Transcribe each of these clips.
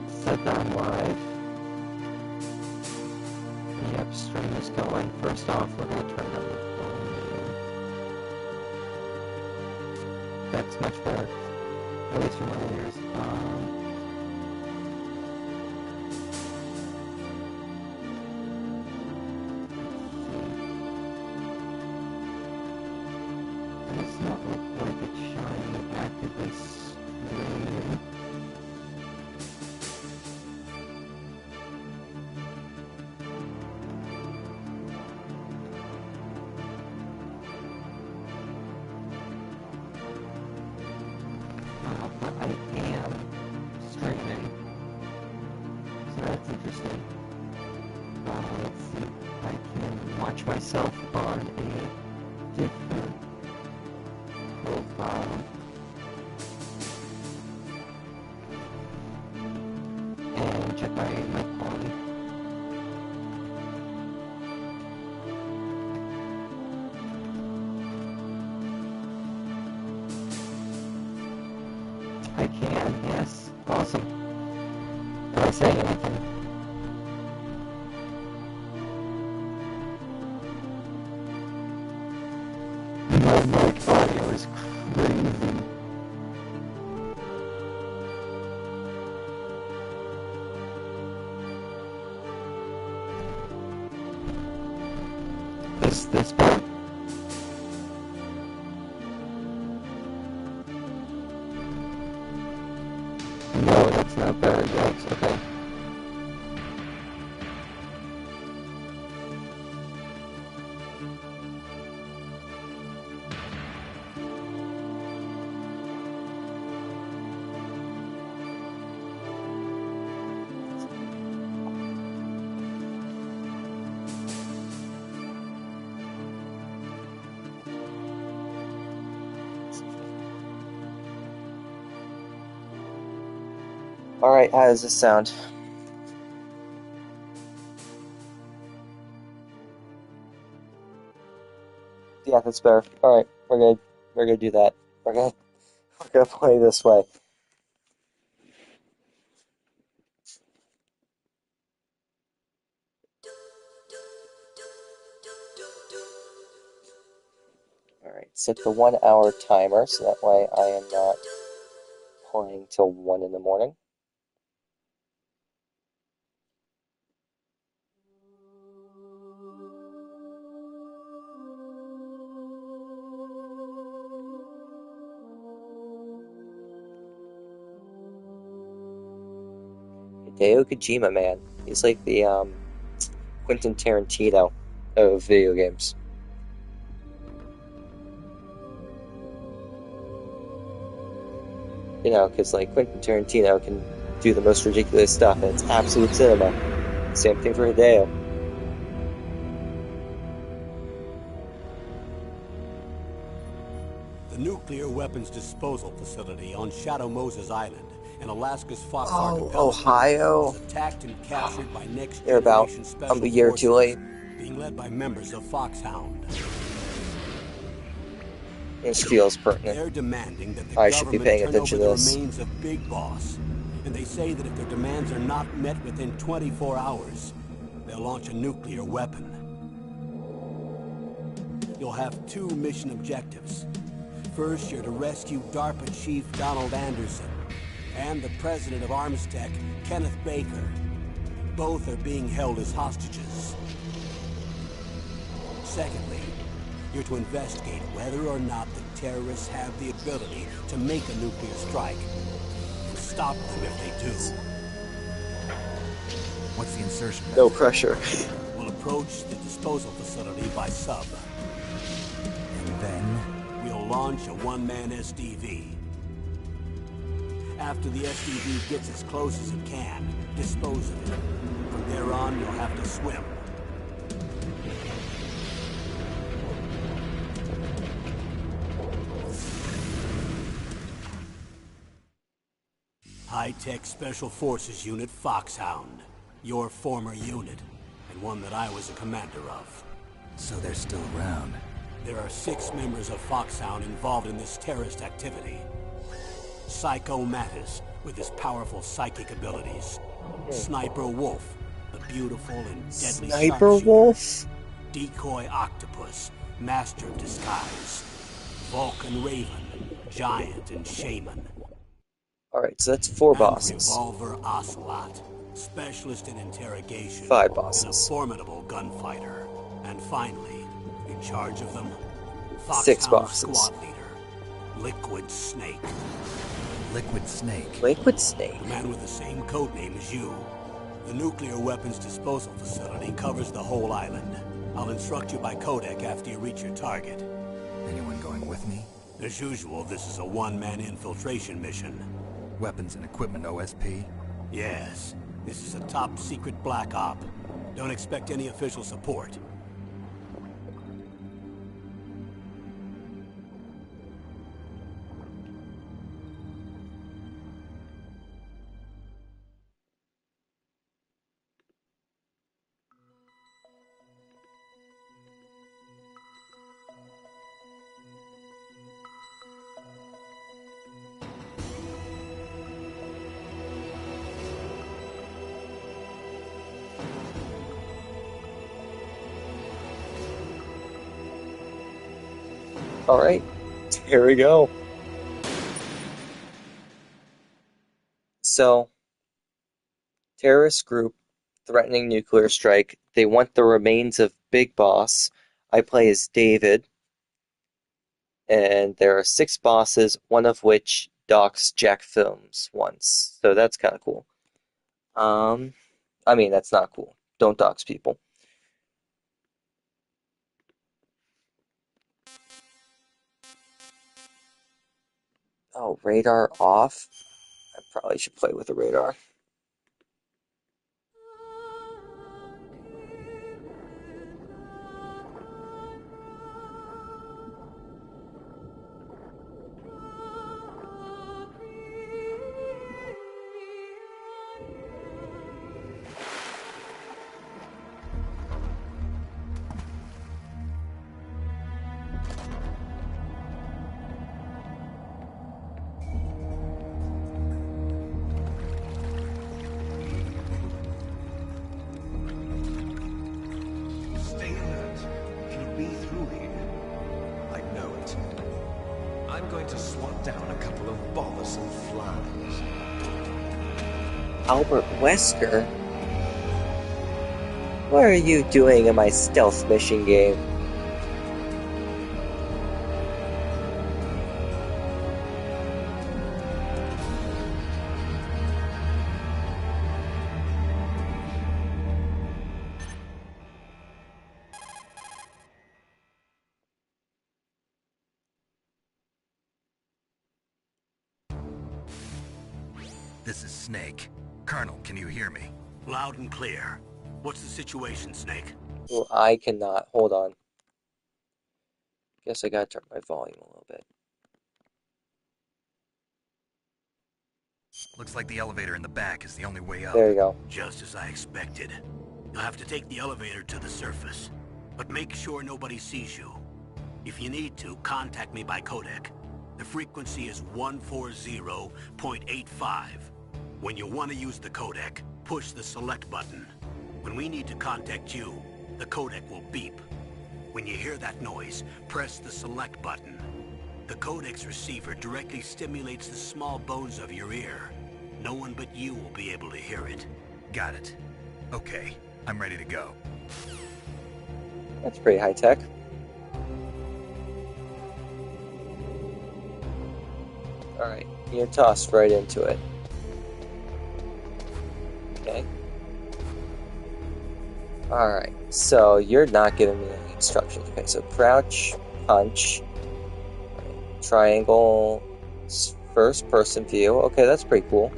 Set that live. Yep, stream is going. First off, we're going to turn on the volume. That's much better. At least from my ears. Does not look like it's showing actively streaming. But I am streaming, so that's interesting. Let's see if I can watch myself on a different profile and check my quality. I can, yes. Awesome. Did I say anything? My mic audio is crazy. This part? No, that's not better. Yikes. Okay. Alright, how does this sound? Yeah, that's better. Alright, we're gonna do that. We're gonna play this way. Alright, set the 1 hour timer so that way I am not playing till 1 in the morning. Hideo Kojima, man. He's like the Quentin Tarantino of video games. You know, because like Quentin Tarantino can do the most ridiculous stuff, and it's absolute cinema. Same thing for Hideo. The nuclear weapons disposal facility on Shadow Moses Island in Alaska's Fox Archipelago Ohio. was attacked and captured by next They're about generation special a year too late. being led by members of Foxhound. This feels pertinent. They're demanding that the I should be government paying turn over attention to the this. remains of Big Boss. And they say that if their demands are not met within 24 hours, they'll launch a nuclear weapon. You'll have 2 mission objectives. First, you're to rescue DARPA Chief Donald Anderson and the president of Armstech, Kenneth Baker. Both are being held as hostages. Secondly, you're to investigate whether or not the terrorists have the ability to make a nuclear strike and stop them if they do. What's the insertion method? No pressure. We'll approach the disposal facility by sub. And then? We'll launch a one-man SDV. After the SDV gets as close as it can, dispose of it. From there on, you'll have to swim. High-Tech Special Forces Unit Foxhound. Your former unit, and one that I was a commander of. So they're still around. There are 6 members of Foxhound involved in this terrorist activity. Psycho Mantis, with his powerful psychic abilities. Sniper Wolf, the beautiful and deadly Sniper sharpshooter. Wolf? Decoy Octopus, master of disguise. Vulcan Raven, giant and shaman. Alright, so that's 4 And bosses. Revolver Ocelot, specialist in interrogation. 5 And a bosses. formidable gunfighter. And finally, in charge of them, 6 Foxhound bosses. squad leader, Liquid Snake. Liquid Snake. Liquid Snake. The man with the same codename as you. The nuclear weapons disposal facility covers the whole island. I'll instruct you by codec after you reach your target. Anyone going with me? As usual, this is a one-man infiltration mission. Weapons and equipment OSP? Yes, this is a top-secret black op. Don't expect any official support. Alright, here we go. So, terrorist group threatening nuclear strike. They want the remains of Big Boss. I play as David. And there are 6 bosses, one of which docks Jack Films once. So that's kind of cool. I mean, that's not cool. Don't dox people. Oh, radar off? I probably should play with the radar. Stay alert. He'll be through here. I know it. I'm going to swat down a couple of bothersome flies. Albert Wesker? What are you doing in my stealth mission game? This is Snake. Colonel, can you hear me? Loud and clear. What's the situation, Snake? Well, I cannot. Hold on. Guess I gotta turn my volume a little bit. Looks like the elevator in the back is the only way up. There you go. Just as I expected. You'll have to take the elevator to the surface. But make sure nobody sees you. If you need to, contact me by codec. The frequency is 140.85. When you want to use the codec, push the select button. When we need to contact you, the codec will beep. When you hear that noise, press the select button. The codec's receiver directly stimulates the small bones of your ear. No one but you will be able to hear it. Got it. Okay, I'm ready to go. That's pretty high tech. Alright, you're tossed right into it. Okay. Alright, so you're not giving me any instructions. Okay, so crouch, punch, triangle, first person view. Okay, that's pretty cool.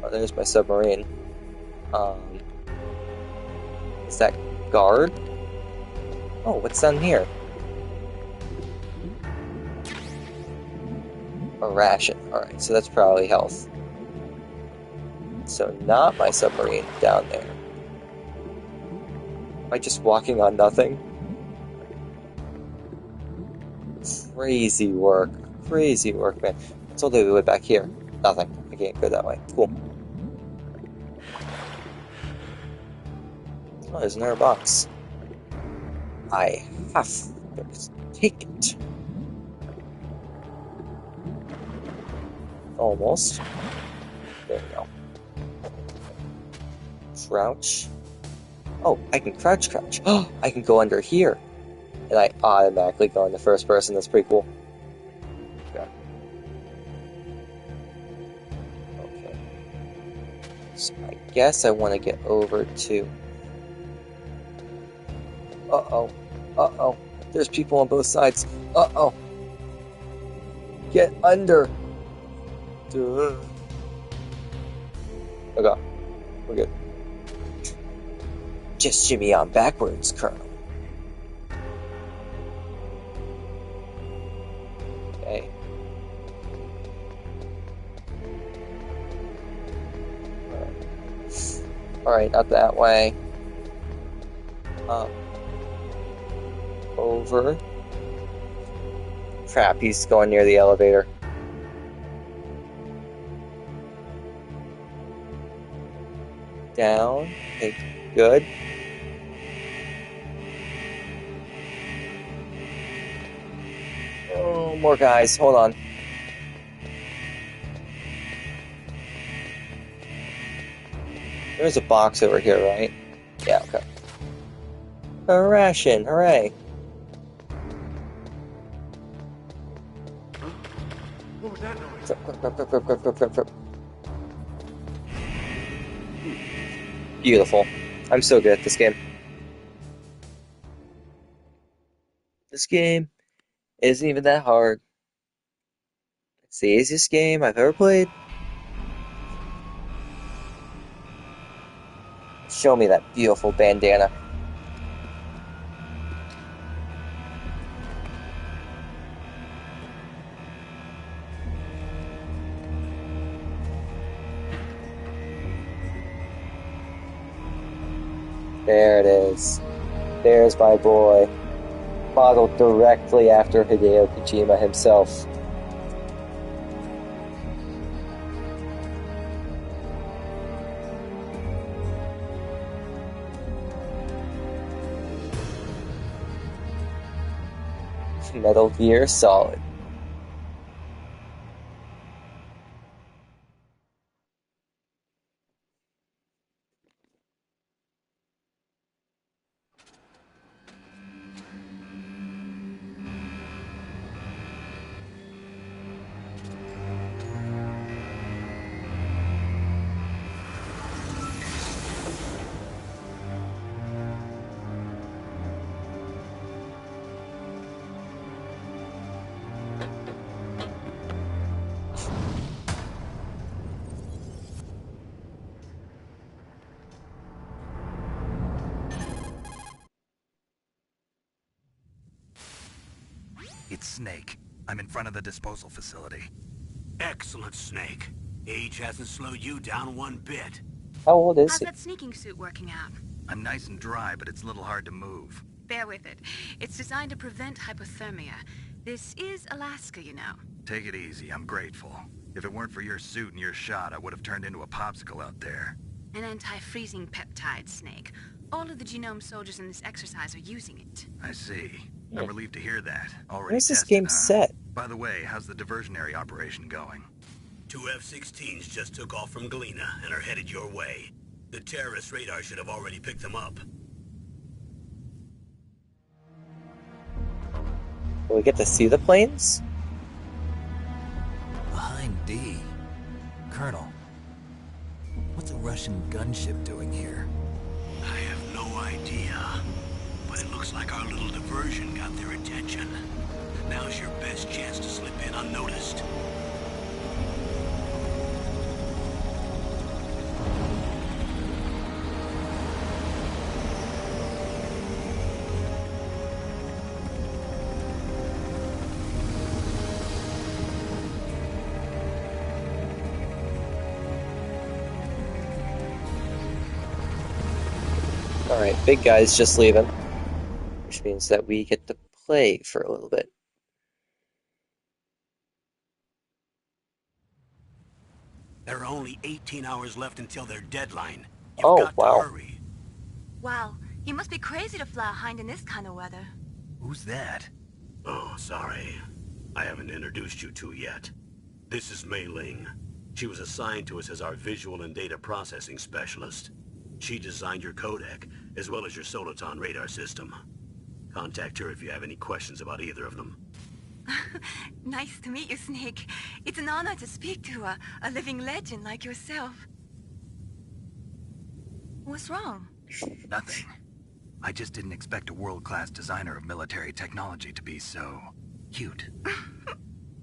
Oh, there's my submarine. Is that guard? Oh, what's down here? A ration. Alright, so that's probably health. So not my submarine down there. Am I just walking on nothing? Crazy work. Crazy work, man. What's all the way back here? Nothing. I can't go that way. Cool. Oh, there's another box. I have to take it. Almost. There we go. Crouch. Oh, I can crouch. Oh, I can go under here. And I automatically go into first person. That's pretty cool. Okay. So I guess I want to get over to... Uh-oh. There's people on both sides. Uh-oh. Get under. Duh. Okay. We're good. Just shimmy on backwards, Colonel. Okay. Alright, not that way. Over. Crap, he's going near the elevator. Down. Okay, good. Oh, more guys. Hold on. There's a box over here, right? Yeah, okay. A ration, hooray. What was that noise? Crap. Beautiful. I'm so good at this game. This game isn't even that hard. It's the easiest game I've ever played. Show me that beautiful bandana. There it is. There's my boy. Modeled directly after Hideo Kojima himself. Metal Gear Solid. It's Snake. I'm in front of the disposal facility. Excellent, Snake. Age hasn't slowed you down one bit. How old is How's he? that sneaking suit working out? I'm nice and dry, but it's a little hard to move. Bear with it. It's designed to prevent hypothermia. This is Alaska, you know. Take it easy, I'm grateful. If it weren't for your suit and your shot, I would have turned into a popsicle out there. An anti-freezing peptide, Snake. All of the genome soldiers in this exercise are using it. I see. Yeah. I'm relieved to hear that. Already Where's this tested, game huh? set? By the way, how's the diversionary operation going? 2 F-16s just took off from Galena and are headed your way. The terrorist radar should have already picked them up. Will we get to see the planes? Behind D. Colonel, what's a Russian gunship doing here? I have no idea. But it looks like our little diversion got their attention. Now's your best chance to slip in unnoticed. Alright, big guy's just leaving. Which means that we get to play for a little bit. There are only 18 hours left until their deadline. You've Oh, got wow. to hurry. Wow, you must be crazy to fly a hind in this kind of weather. Who's that? Oh, sorry. I haven't introduced you two yet. This is Mei Ling. She was assigned to us as our visual and data processing specialist. She designed your codec, as well as your Soliton radar system. Contact her if you have any questions about either of them. Nice to meet you, Snake. It's an honor to speak to a living legend like yourself. What's wrong? Nothing. I just didn't expect a world-class designer of military technology to be so cute.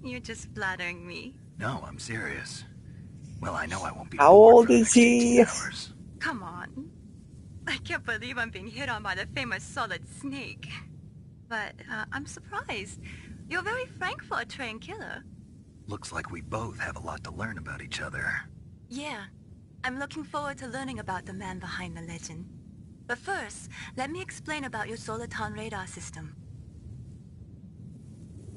You're just flattering me. No, I'm serious. Well, I know I won't be How bored old for the is next 18 he? hours. Come on. I can't believe I'm being hit on by the famous Solid Snake. But I'm surprised. You're very frank for a trained killer. Looks like we both have a lot to learn about each other. Yeah. I'm looking forward to learning about the man behind the legend. But first, let me explain about your Soliton radar system.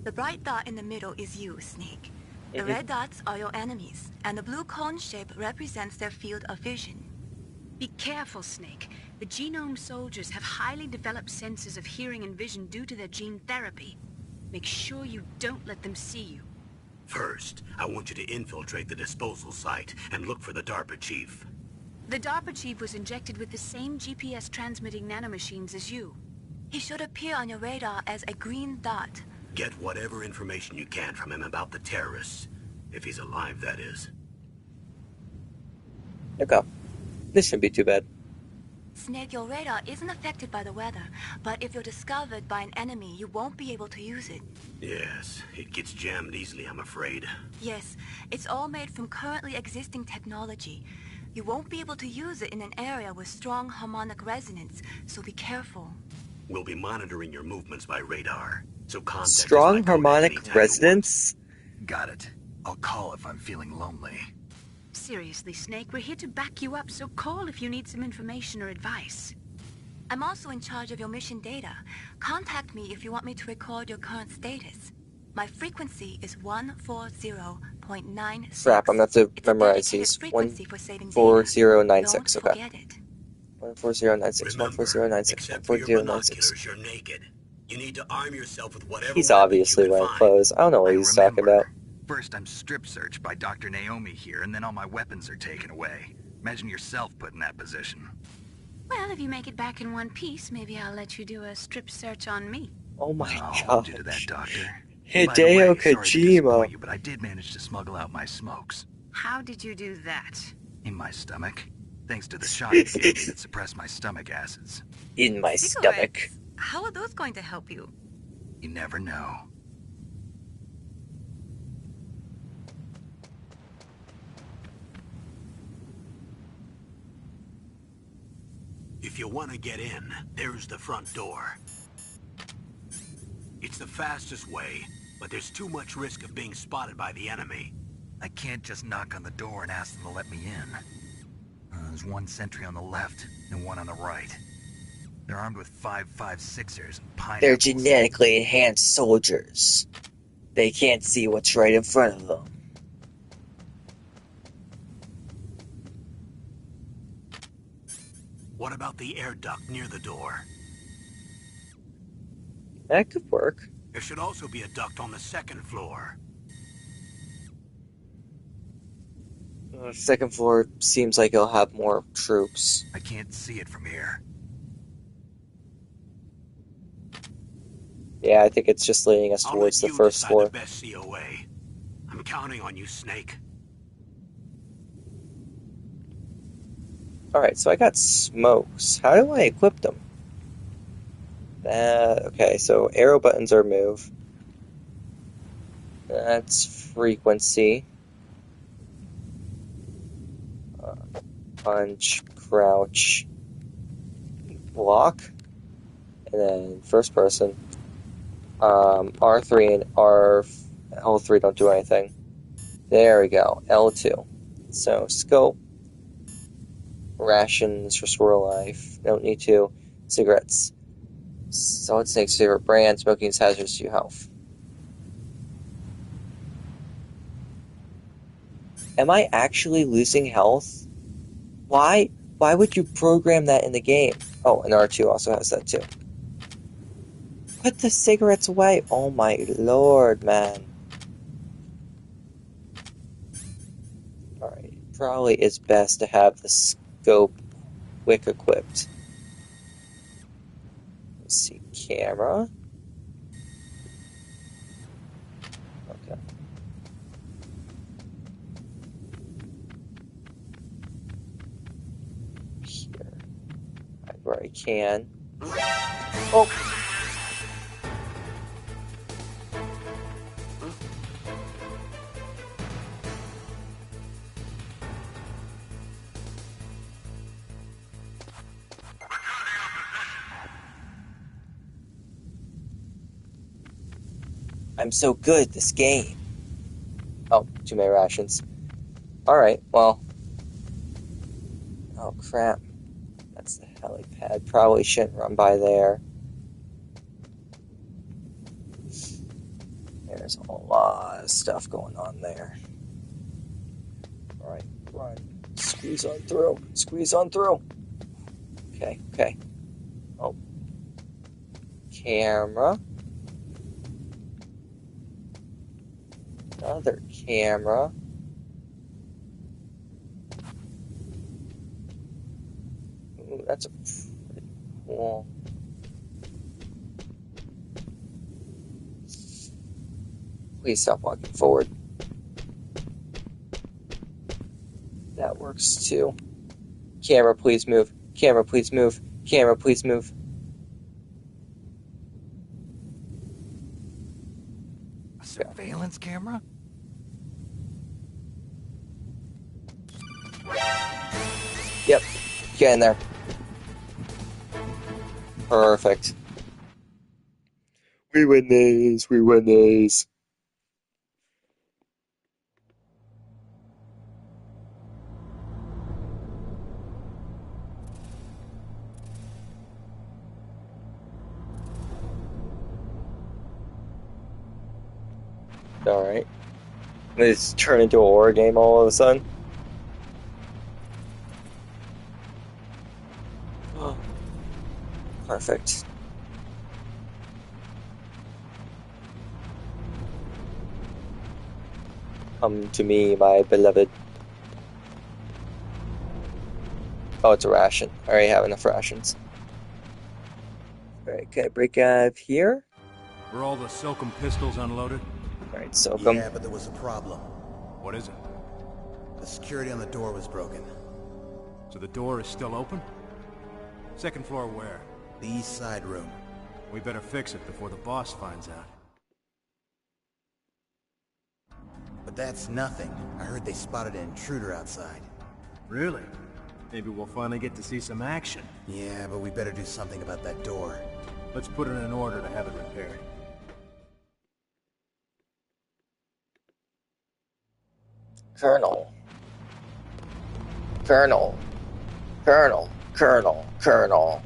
The bright dot in the middle is you, Snake. The red dots are your enemies, and the blue cone shape represents their field of vision. Be careful, Snake. The genome soldiers have highly developed senses of hearing and vision due to their gene therapy. Make sure you don't let them see you. First, I want you to infiltrate the disposal site and look for the DARPA chief. The DARPA chief was injected with the same GPS transmitting nanomachines as you. He should appear on your radar as a green dot. Get whatever information you can from him about the terrorists. If he's alive, that is. Okay. This shouldn't be too bad. Snake, your radar isn't affected by the weather, but if you're discovered by an enemy, you won't be able to use it. Yes, it gets jammed easily, I'm afraid. Yes, it's all made from currently existing technology. You won't be able to use it in an area with strong harmonic resonance, so be careful. We'll be monitoring your movements by radar, so contact us by Strong codec harmonic anytime you want. resonance? Got it. I'll call if I'm feeling lonely. Seriously, Snake, we're here to back you up, so call if you need some information or advice. I'm also in charge of your mission data. Contact me if you want me to record your current status. My frequency is 140.96. Crap, I'm gonna have to It's a memorize dedicated these. frequency for saving data. 14096, Don't okay. forget it. 14096, Remember, 14096, except for your 14096. binoculars, you're naked. You need to arm yourself with whatever He's weapons obviously you can wearing find. clothes. I don't know what I he's talking remember. about. First, I'm strip searched by Dr. Naomi here, and then all my weapons are taken away. Imagine yourself put in that position. Well, if you make it back in one piece, maybe I'll let you do a strip search on me. Oh my I'll god. hold you to that, Doctor. Hideo By the way, sorry to Kojima. disappoint you, but I did manage to smuggle out my smokes. How did you do that? In my stomach. Thanks to the shot you gave me that suppressed my stomach acids. In my stomach. Cigarettes? How are those going to help you? You never know. If you want to get in, there's the front door. It's the fastest way, but there's too much risk of being spotted by the enemy. I can't just knock on the door and ask them to let me in. There's one sentry on the left and one on the right. They're armed with 5.56ers and pineapples. They're genetically enhanced soldiers. They can't see what's right in front of them. What about the air duct near the door? That could work. There should also be a duct on the second floor. Second floor seems like it'll have more troops. I can't see it from here. Yeah, I think it's just leading us I'll towards let the you first decide floor. the best COA. I'm counting on you, Snake. Alright, so I got smokes. How do I equip them? Okay, so arrow buttons are move. That's frequency. Punch, crouch, block, and then first person. R3 and L3 don't do anything. There we go, L2. So scope, rations, restore life. Don't need to. Cigarettes. Solid Snake's favorite brand. Smoking is hazardous to your health. Am I actually losing health? Why would you program that in the game? Oh, and R2 also has that too. Put the cigarettes away. Oh my lord, man. Alright, probably is best to have the scope quick equipped. Let's see, camera. Okay. Here. Right where I can. Oh! I'm so good at this game. Oh, too many rations. Alright, well. Oh, crap. That's the helipad. Probably shouldn't run by there. There's a lot of stuff going on there. Alright, run. Squeeze on through. Squeeze on through. Okay, okay. Oh. Camera. Another camera. Ooh, that's a pretty cool. Please stop walking forward. That works too. Camera, please move. Camera, please move. Camera, please move. A surveillance camera? Yep. Get in there. Perfect. We win these. We win these. Alright. This turn into a horror game all of a sudden. Oh. Perfect. Come to me, my beloved. Oh, it's a ration. I already have enough rations. Alright, can I break out of here? Were all the Silkum pistols unloaded? Alright, Silkum. Yeah, but there was a problem. What is it? The security on the door was broken. So the door is still open? Second floor where? The east side room. We better fix it before the boss finds out. But that's nothing. I heard they spotted an intruder outside. Really? Maybe we'll finally get to see some action. Yeah, but we better do something about that door. Let's put in an order to have it repaired. Colonel. Colonel. Colonel. Colonel. Colonel.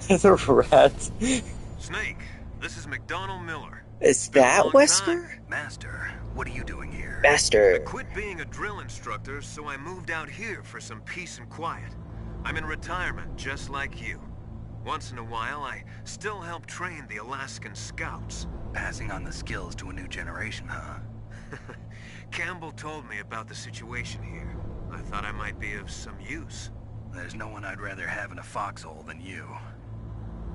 The rat. Snake, this is McDonald Miller. Is that Wesker? Master, what are you doing here? Master. I quit being a drill instructor, so I moved out here for some peace and quiet. I'm in retirement, just like you. Once in a while, I still help train the Alaskan Scouts. Passing on the skills to a new generation, huh? Campbell told me about the situation here. I thought I might be of some use. There's no one I'd rather have in a foxhole than you.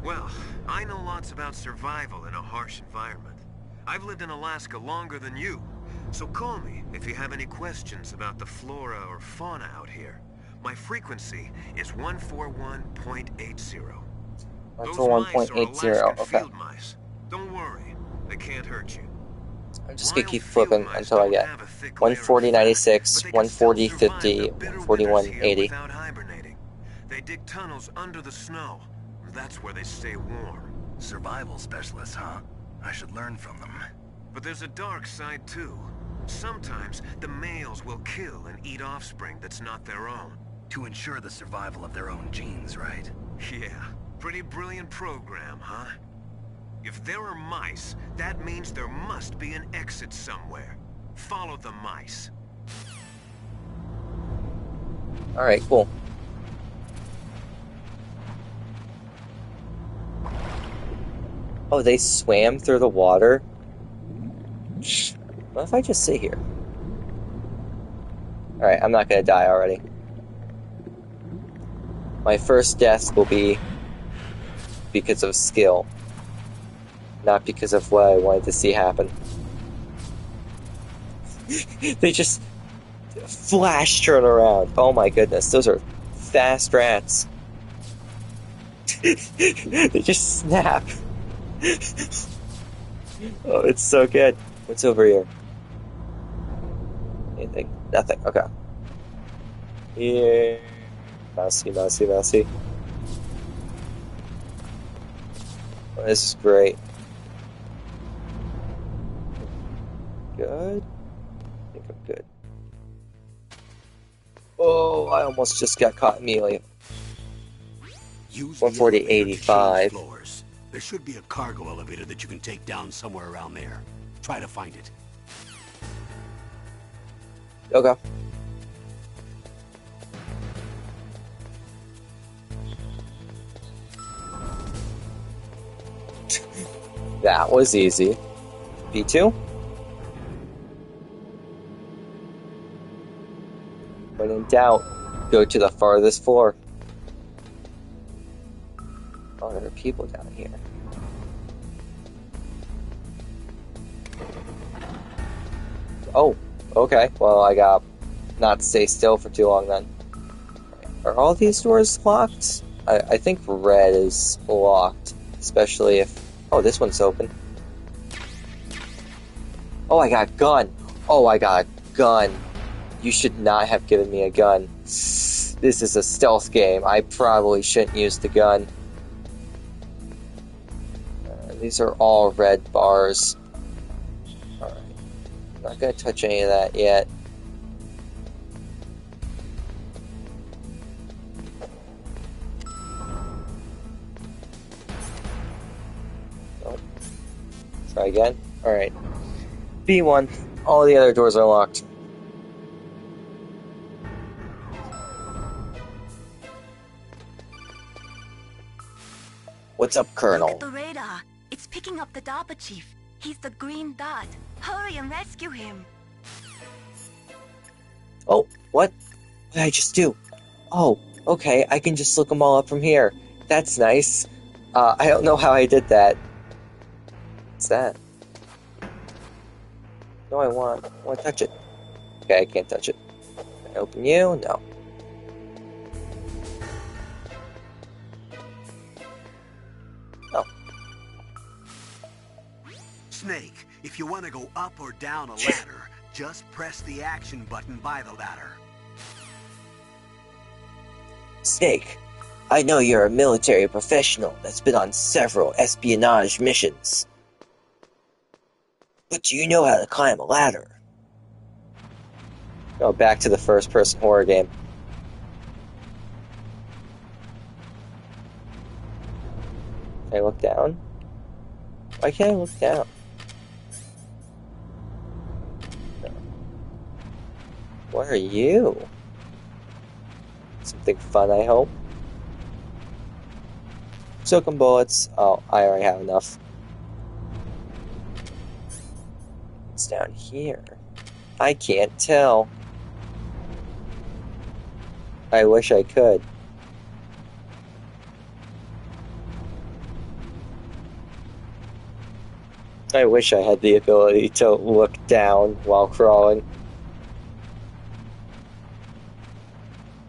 Well, I know lots about survival in a harsh environment. I've lived in Alaska longer than you, so call me if you have any questions about the flora or fauna out here. My frequency is 141.80. Those mice are Alaskan field mice. Don't worry, they can't hurt you. I'm just gonna keep flipping until I get 140.96, 140.50, 141.80. They dig tunnels under the snow. That's where they stay warm. Survival specialists, huh? I should learn from them. But there's a dark side too. Sometimes the males will kill and eat offspring that's not their own. To ensure the survival of their own genes, right? Yeah, pretty brilliant program, huh? If there are mice, that means there must be an exit somewhere. Follow the mice. Alright, cool. Oh, they swam through the water? What if I just sit here? Alright, I'm not gonna die already. My first death will be because of skill, not because of what I wanted to see happen. They just flash turn around. Oh my goodness, those are fast rats. They just snap. Oh, it's so good. What's over here? Anything? Nothing. Okay. Yeah. Mousy, mousy, mousy. Oh, this is great. Good? I think I'm good. Oh, I almost just got caught immediately. 140.85. Floors. There should be a cargo elevator that you can take down somewhere around there. Try to find it. Okay. That was easy. B2? When in doubt, go to the farthest floor. Oh, there are people down here. Oh, okay. Well, I got not to stay still for too long then. Are all these doors locked? I think red is locked, especially if... Oh, this one's open. Oh, I got a gun. Oh, I got a gun. You should not have given me a gun. This is a stealth game. I probably shouldn't use the gun. These are all red bars. Alright. Not gonna touch any of that yet. Nope. Try again. Alright. B1. All the other doors are locked. What's up, Colonel? Look at the radar. It's picking up the DARPA chief. He's the green dot. Hurry and rescue him. Oh, what? What did I just do? Oh, okay, I can just look them all up from here. That's nice. I don't know how I did that. What's that? No, I want to touch it. Okay, I can't touch it. Can I open you? No. Oh. Snake, if you want to go up or down a ladder, just press the action button by the ladder. Snake, I know you're a military professional that's been on several espionage missions. But do you know how to climb a ladder? Go back to the first-person horror game. Can I look down? Why can't I look down? No. What are you? Something fun, I hope. Silken bullets. Oh, I already have enough. What's down here? I can't tell. I wish I could. I wish I had the ability to look down while crawling.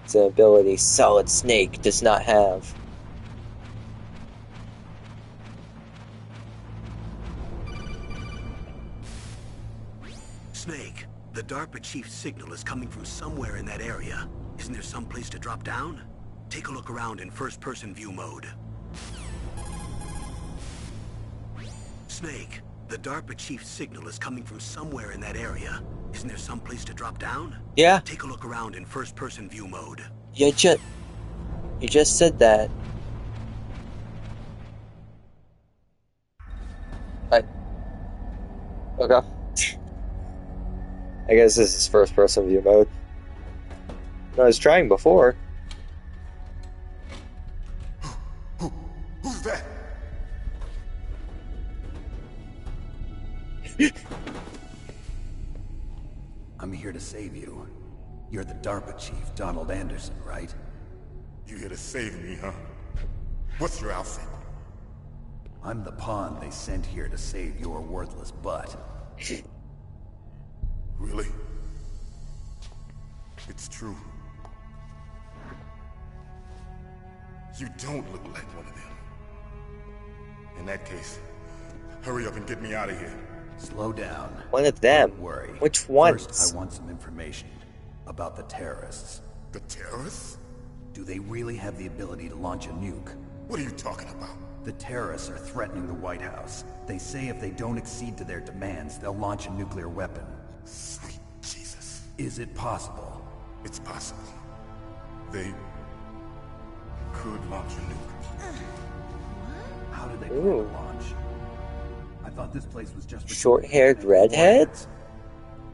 It's an ability Solid Snake does not have. Snake, the DARPA chief's signal is coming from somewhere in that area. Isn't there some place to drop down? Take a look around in first-person view mode. Snake, the DARPA chief's signal is coming from somewhere in that area. Isn't there some place to drop down? Yeah, Take a look around in first-person view mode. you just said that. Okay. I guess this is first-person view mode. I was trying before. Who's that? I'm here to save you. You're the DARPA chief, Donald Anderson, right? You here to save me, huh? What's your outfit? I'm the pawn they sent here to save your worthless butt. Really? It's true. You don't look like one of them. In that case, hurry up and get me out of here. Slow down. One of them. Don't worry. Which ones? First, I want some information about the terrorists. The terrorists? Do they really have the ability to launch a nuke? What are you talking about? The terrorists are threatening the White House. They say if they don't accede to their demands, they'll launch a nuclear weapon. Sweet Jesus. Is it possible? It's possible. They could launch a nuke. How do they plan to launch? I thought this place was just for Short-haired redheads?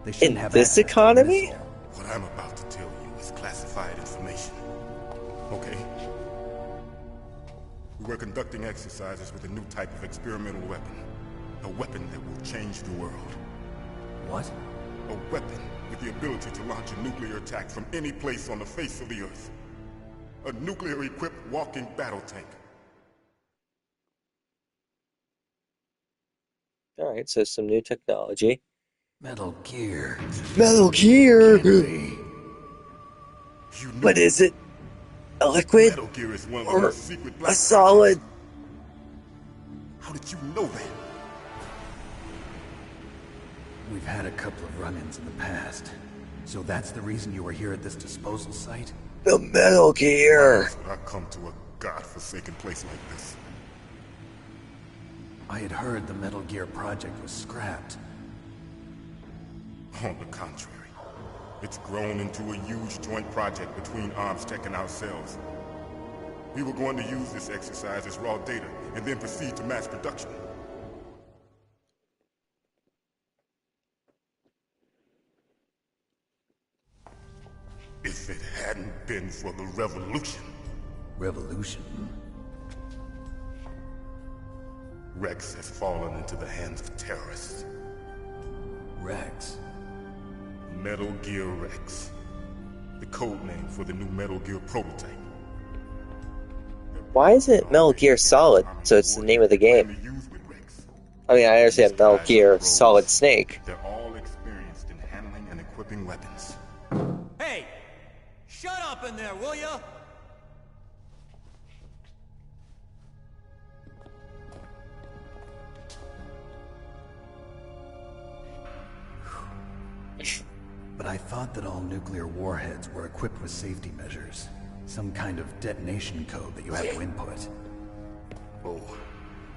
They shouldn't In have this access to a economy? missile. What I'm about to tell you is classified information. Okay? We were conducting exercises with a new type of experimental weapon. A weapon that will change the world. What? A weapon with the ability to launch a nuclear attack from any place on the face of the Earth. A nuclear-equipped walking battle tank. Alright, so some new technology. Metal Gear. Metal Gear! You knew What is it? A liquid? Metal Gear is one of the Or most secret black a solid? projects. How did you know that? We've had a couple of run-ins in the past. So that's the reason you were here at this disposal site? The Metal Gear! Why would I come to a godforsaken place like this? I had heard the Metal Gear project was scrapped. On the contrary, it's grown into a huge joint project between ArmsTech and ourselves. We were going to use this exercise as raw data and then proceed to mass production. If it hadn't been for the revolution, Revolution? Rex has fallen into the hands of terrorists. Rex? Metal Gear Rex. The code name for the new Metal Gear prototype. Why is it Metal Gear Solid, so it's the name of the game? I mean, I understand Metal Gear Solid Snake. They're all experienced in handling and equipping weapons. Hey! Shut up in there, will ya? But I thought that all nuclear warheads were equipped with safety measures. Some kind of detonation code that you have to input. Oh,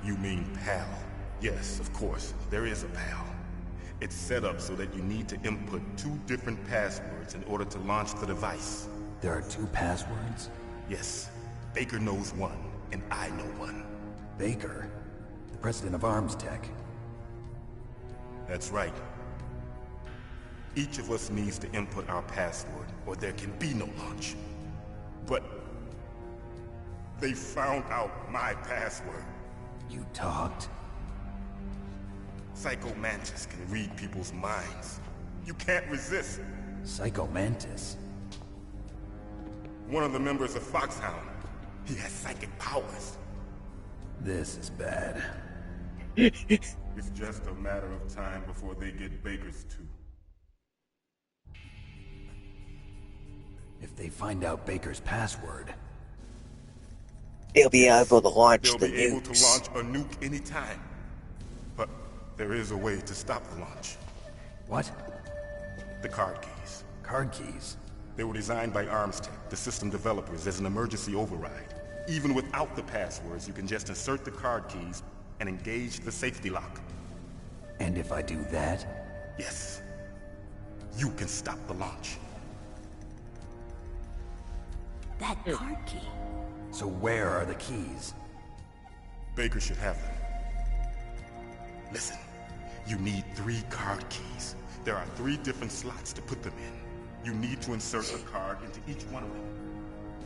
you mean PAL? Yes, of course, there is a PAL. It's set up so that you need to input 2 different passwords in order to launch the device. There are 2 passwords? Yes, Baker knows one, and I know one. Baker? The president of ArmsTech? That's right. Each of us needs to input our password, or there can be no launch. But they found out my password. You talked? Psycho Mantis can read people's minds. You can't resist. Psycho Mantis? One of the members of Foxhound. He has psychic powers. This is bad. It's just a matter of time before they get Baker's too. If they find out Baker's password... They'll be able to launch They'll the be able to nukes. launch a nuke anytime. But there is a way to stop the launch. What? The card keys. Card keys? They were designed by ArmsTech, the system developers, as an emergency override. Even without the passwords, you can just insert the card keys and engage the safety lock. And if I do that? Yes. You can stop the launch. That card key. So where are the keys? Baker should have them. Listen, you need 3 card keys. There are 3 different slots to put them in. You need to insert a card into each one of them.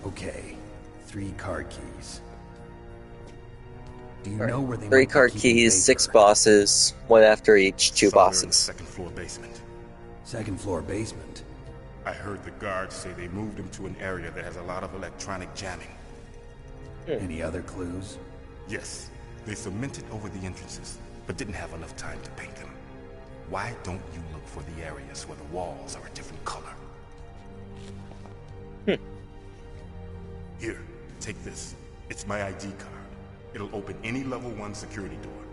Okay, 3 card keys. Do you know where they 3 might be card keeping keys, Baker? 6 bosses, 1 after each, 2 Somewhere in the bosses. second floor basement. Second floor basement. I heard the guards say they moved him to an area that has a lot of electronic jamming. Any other clues? Yes, they cemented over the entrances, but didn't have enough time to paint them. Why don't you look for the areas where the walls are a different color? Here, take this. It's my ID card. It'll open any level 1 security door.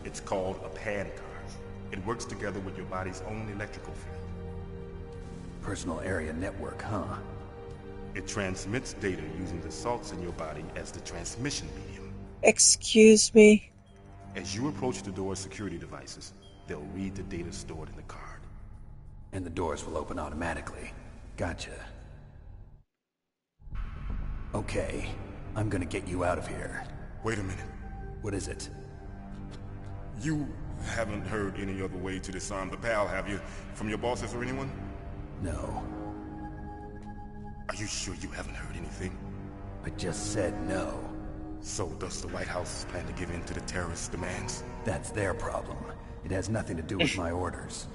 It's called a PAN card. It works together with your body's own electrical field. Personal area network, huh? It transmits data using the salts in your body as the transmission medium. Excuse me? As you approach the door's security devices, they'll read the data stored in the card. And the doors will open automatically. Gotcha. Okay, I'm gonna get you out of here. Wait a minute. What is it? You haven't heard any other way to disarm the PAL, have you? From your bosses or anyone? No. Are you sure you haven't heard anything? I just said no. So does the White House plan to give in to the terrorists' demands? That's their problem. It has nothing to do with my orders.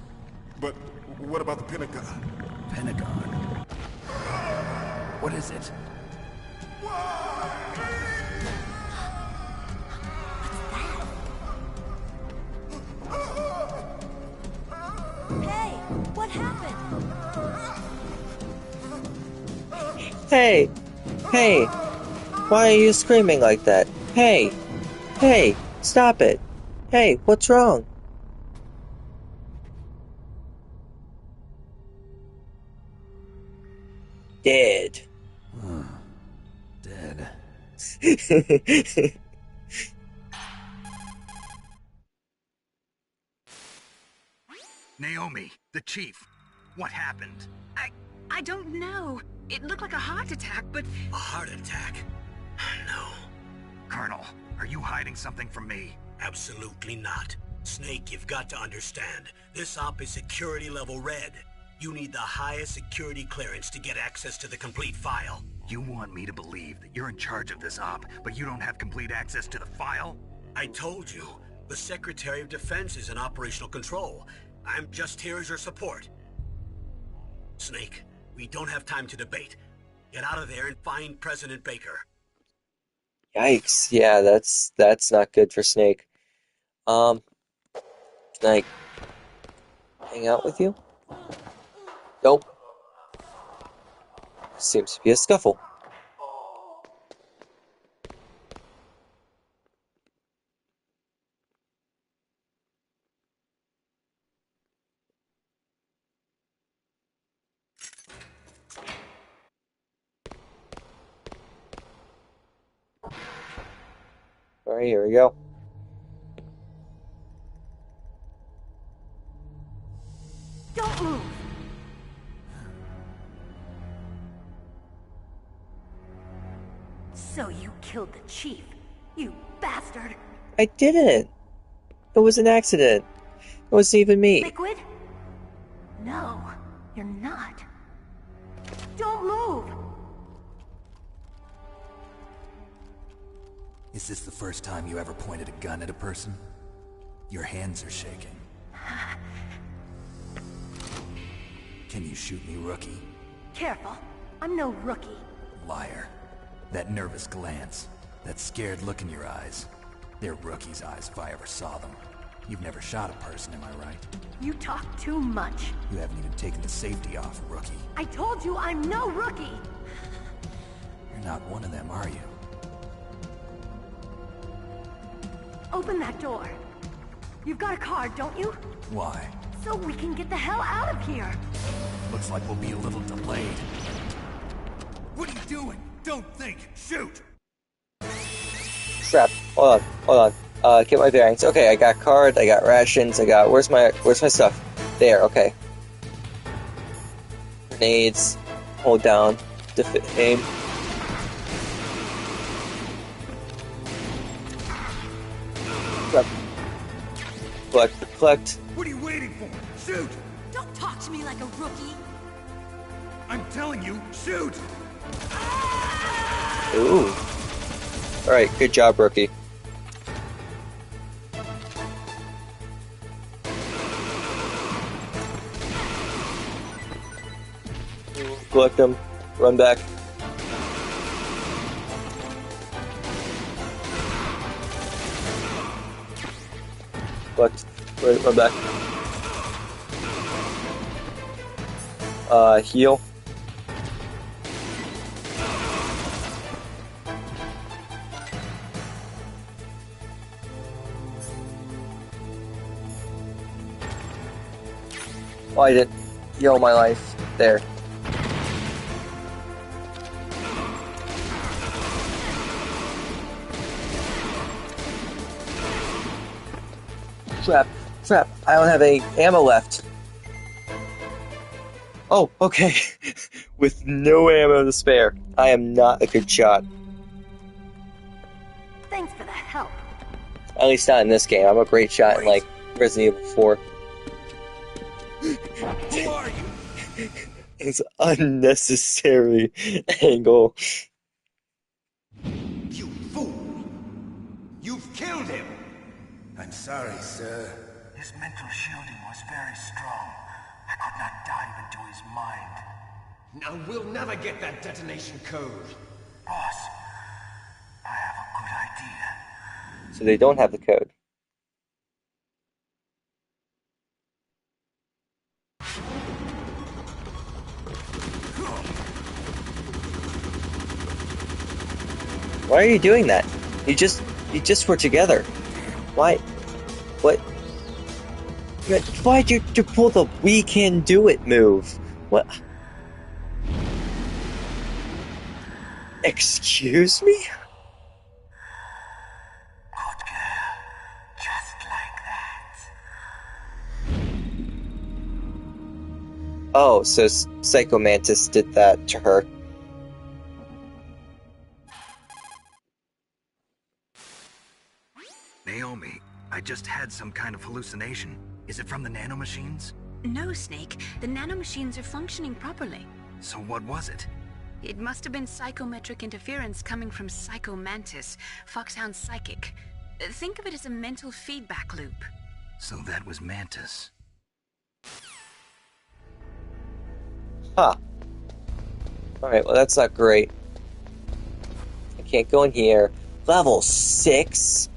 But what about the Pentagon? Pentagon? What is it? Hey, what happened? Hey! Hey! Why are you screaming like that? Hey! Hey! Stop it! Hey, what's wrong? Dead. Dead. Naomi, the chief. What happened? I don't know. It looked like a heart attack, but... A heart attack? No, Colonel, are you hiding something from me? absolutely not. Snake, you've got to understand. This op is security level red. You need the highest security clearance to get access to the complete file. You want me to believe that you're in charge of this op, but you don't have complete access to the file? I told you, the Secretary of Defense is in operational control. I'm just here as your support. Snake, we don't have time to debate. Get out of there and find President Baker. Yikes. Yeah, that's not good for Snake. Can I hang out with you? Nope. Seems to be a scuffle. Alright, here we go. Don't move! So you killed the chief, you bastard! I didn't! It was an accident. It wasn't even me. Liquid? No, you're not. Don't move! Is this the first time you ever pointed a gun at a person? Your hands are shaking. Can you shoot me, rookie? Careful, I'm no rookie. Liar. That nervous glance, that scared look in your eyes. They're rookie's eyes if I ever saw them. You've never shot a person, am I right? You talk too much. You haven't even taken the safety off, rookie. I told you I'm no rookie! You're not one of them, are you? Open that door. You've got a card, don't you? Why? So we can get the hell out of here! Looks like we'll be a little delayed. What are you doing? Don't think. Shoot! Crap. Hold on. Get my bearings. Okay, I got card, I got rations, I got... Where's my stuff? There, okay. Grenades. Hold down. Aim. Collect. What are you waiting for? Shoot! Don't talk to me like a rookie. I'm telling you, shoot! Ooh. Alright, good job, rookie. Collect them. Run back. Collect. Run back. Heal. Oh, I didn't heal my life. There. Crap, I don't have any ammo left. Oh, okay. With no ammo to spare. I am not a good shot. Thanks for the help. At least not in this game. I'm a great shot in, like, Resident Evil 4. Who are you? It's unnecessary angle. You fool! You've killed him! I'm sorry, sir. His mental shielding was very strong. I could not dive into his mind. Now we'll never get that detonation code. Boss, I have a good idea. So they don't have the code. Why are you doing that? You just were together. Why? What? Why'd you pull the "we can do it" move? What? Excuse me? Good girl. Just like that. Oh, so Psycho Mantis did that to her. Naomi, I just had some kind of hallucination. Is it from the nanomachines? No, Snake. The nanomachines are functioning properly. So what was it? It must have been psychometric interference coming from Psycho Mantis, Foxhound Psychic. Think of it as a mental feedback loop. So that was Mantis. Huh. Alright, well that's not great. I can't go in here. Level 6?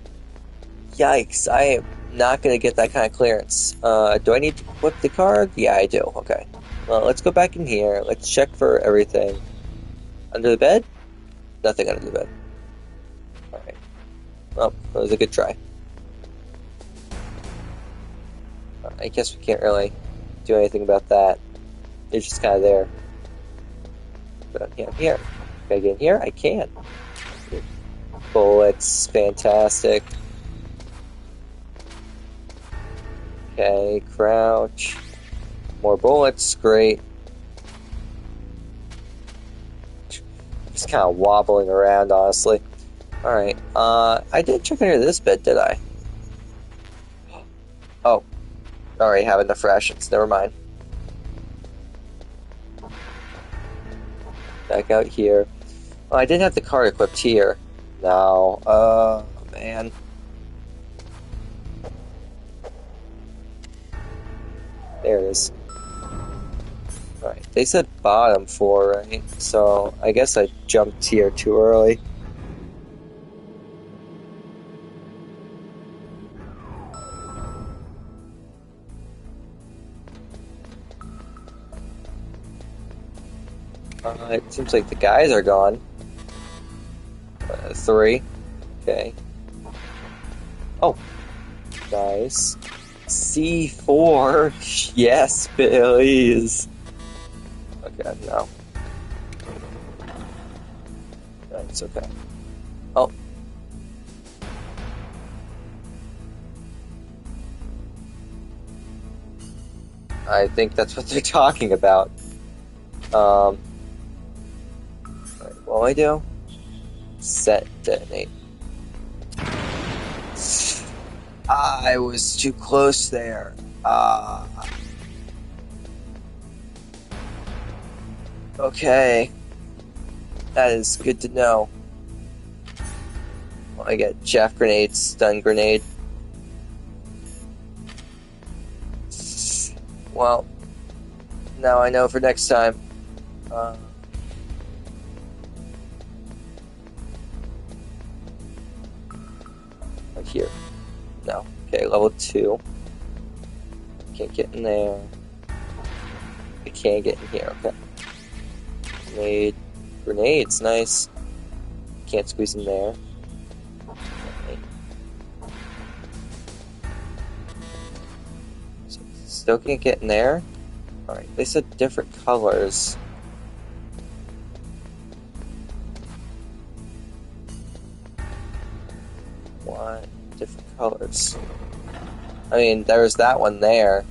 Yikes, I am not going to get that kind of clearance. Do I need to equip the card? Yeah, I do. Okay. Well, let's go back in here. Let's check for everything. Under the bed? Nothing under the bed. Alright. Well, that was a good try. I guess we can't really do anything about that. It's just kind of there. But I can't here. Can I get in here? I can. Bullets. Fantastic. Okay, crouch. More bullets, great. Just kind of wobbling around, honestly. Alright, I didn't check under this bed, did I? Oh. Already have enough rations, never mind. Back out here. Oh, I didn't have the card equipped here. No, man. There it is. Alright, they said bottom floor, right? So, I guess I jumped here too early. It seems like the guys are gone. 3. Okay. Oh. Nice. C4. Yes, please. Okay, no. That's okay. Oh. I think that's what they're talking about. Alright, what do I do? Set, detonate. I was too close there. Okay. That is good to know. Well, I get chaff grenade, stun grenade. Well, now I know for next time. Right here. No. Okay, level 2. Can't get in there. I can't get in here, okay. Grenade. Grenades, nice. Can't squeeze in there. Okay. So, still can't get in there? Alright, they said different colors. What? Different colors. I mean, there's that one there.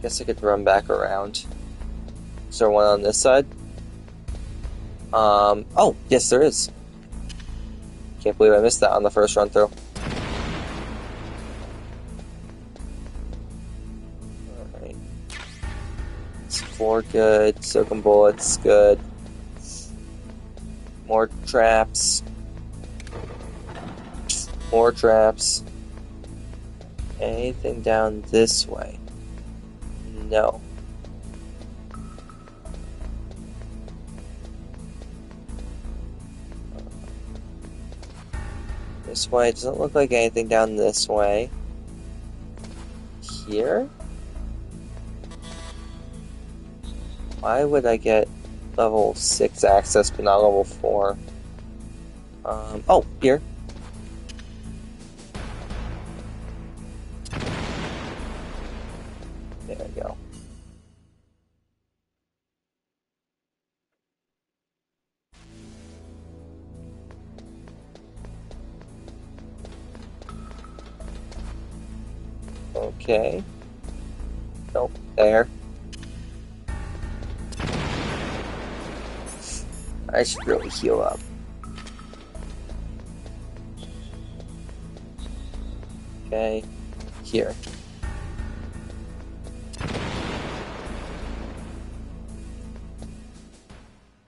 Guess I could run back around. Is there one on this side? Oh, yes there is. Can't believe I missed that on the first run through. Alright. It's 4 good, soaking bullets, good. More traps. More traps. Anything down this way? No. This way, it doesn't look like anything down this way. Here? Why would I get level 6 access but not level 4? Oh, here. There we go. Okay. Nope, there. I should really heal up. Okay, here.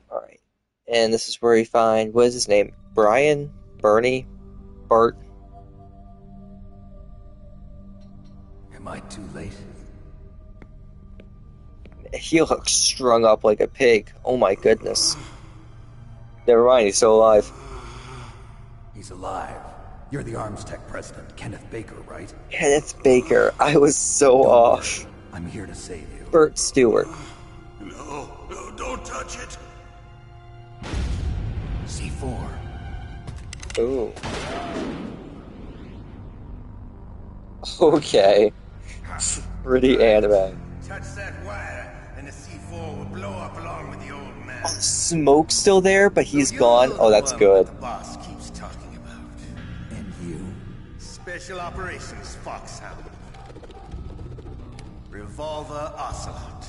Alright. And this is where we find, what is his name? Brian? Bernie? Bart? Am I too late? He looks strung up like a pig. Oh my goodness. Never mind, he's still alive. He's alive. You're the ArmsTech president, Kenneth Baker, right? Kenneth Baker. I was so off. I'm here to save you. Bert Stewart. No, don't touch it. C4. Ooh. Okay. Pretty anime. Touch that wire, and the C4 will blow up along with the old man. Oh, smoke's still there, but he's gone. Oh, that's good. The boss keeps talking about. And you? Special Operations Foxhound. Revolver Ocelot.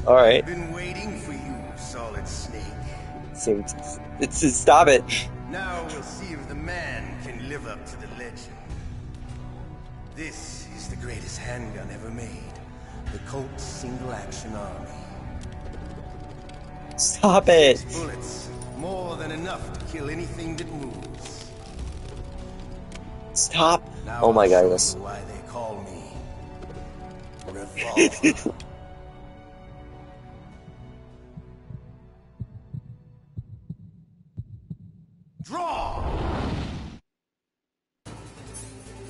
Alright. Been waiting for you, Solid Snake. Stop it. Now we'll see if the man can live up to the legend. This is the greatest handgun ever made. The Colt Single Action Army. Stop it. 6 bullets, more than enough to kill anything that moves. Stop. Now Oh my I'll show goodness. you why they call me Revolver. Draw!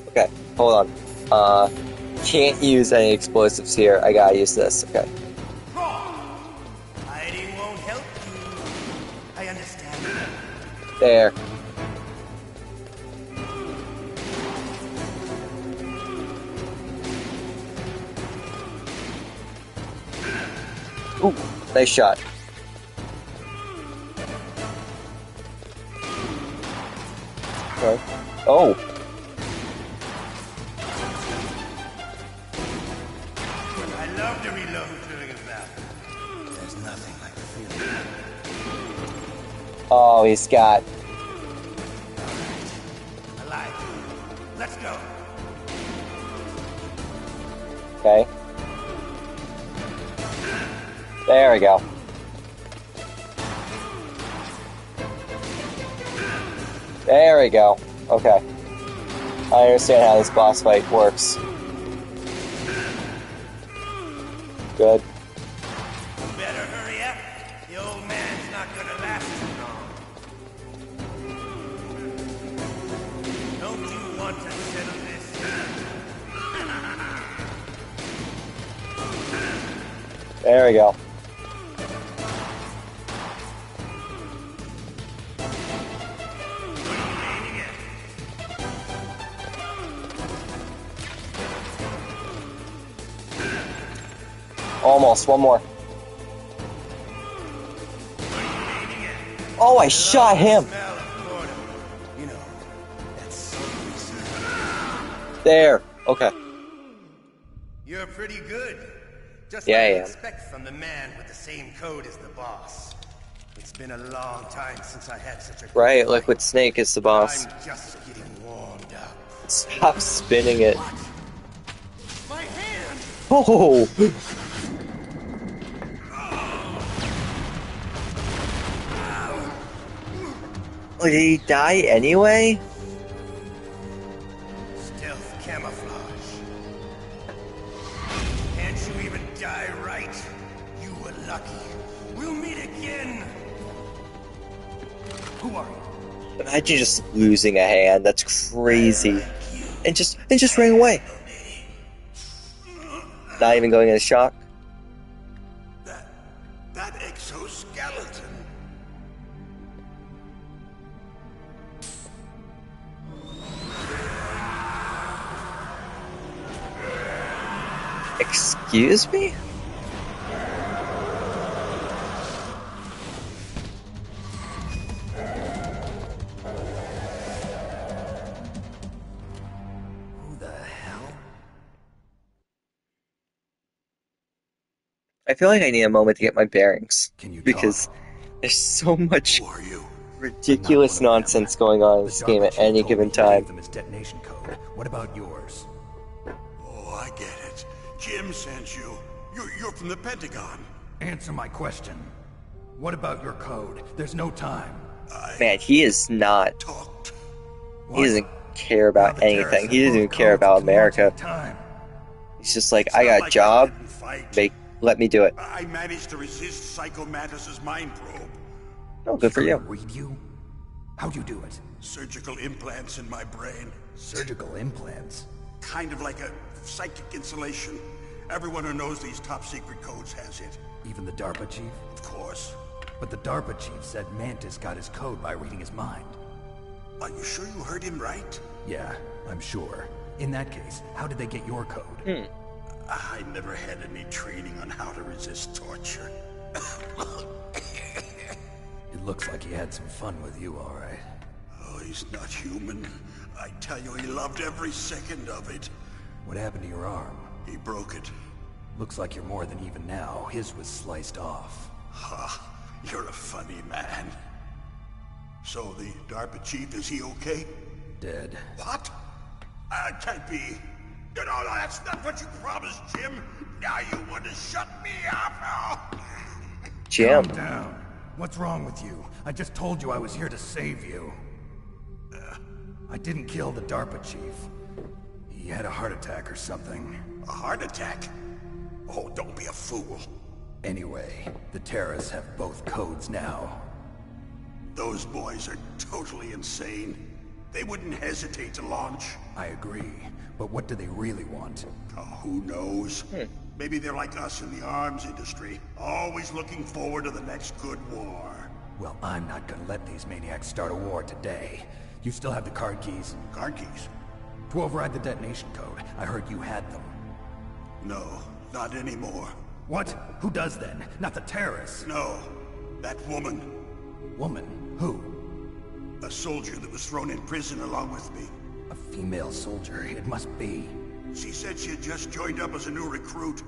Okay, hold on. Can't use any explosives here. I gotta use this. Okay. Draw! Hiding won't help you. I understand. There. Ooh, nice shot. Okay. Oh. I love to reload during a battle. There's nothing like the feeling. Oh, he's got. I lied. Let's go. Okay. There we go. There we go. Okay. I understand how this boss fight works. Good. Better hurry up. The old man's not gonna last too long. Don't you want to settle this? There we go. Almost, one more. Oh, I shot him! There, okay. You're pretty good. Just Yeah, what I I am. expect from the man with the same code as the boss. It's been a long time since I had such a good Right, fight. Liquid Snake is the boss. I'm just getting warmed up. Stop spinning it. My hand! Oh! Oh, did he die anyway? Stealth camouflage. Can't you even die right? You were lucky. We'll meet again. Who are you? Imagine just losing a hand. That's crazy. And just running away. Not even going into shock. That exoskeleton. Excuse me? Who the hell? I feel like I need a moment to get my bearings. Can you because there's so much Who are you? ridiculous nonsense going on in this game at any given time. Them his detonation code. What about yours? Oh, I get it. Jim sent you. You're from the Pentagon. Answer my question. What about your code? There's no time. Man, he is not. Talked. He doesn't care about anything. He doesn't even care about America. He's just like, I got a job. Let me do it. I managed to resist Psycho Mantis's mind probe. Oh, good for you. Read you? How'd you do it? Surgical implants in my brain. Surgical implants? Kind of like a psychic insulation. Everyone who knows these top secret codes has it. Even the DARPA chief? Of course. But the DARPA chief said Mantis got his code by reading his mind. Are you sure you heard him right? Yeah, I'm sure. In that case, how did they get your code? I never had any training on how to resist torture. It looks like he had some fun with you, all right. Oh, he's not human. I tell you, he loved every second of it. What happened to your arm? He broke it. Looks like you're more than even now. His was sliced off. Ha, you're a funny man. So the DARPA chief, is he okay? Dead. What? Can't be. No, that's not what you promised, Jim. Now you want to shut me up? Jim. Calm down. What's wrong with you? I just told you I was here to save you. I didn't kill the DARPA chief. He had a heart attack or something. A heart attack? Oh, don't be a fool. Anyway, the terrorists have both codes now. Those boys are totally insane. They wouldn't hesitate to launch. I agree, but what do they really want? Oh, who knows? Maybe they're like us in the arms industry, always looking forward to the next good war. Well, I'm not gonna let these maniacs start a war today. You still have the card keys? Card keys? To override the detonation code. I heard you had them. No, not anymore. What? Who does then? Not the terrorists? No, that woman. Woman? Who? A A soldier that was thrown in prison along with me. A female soldier, it must be. She said she had just joined up as a new recruit.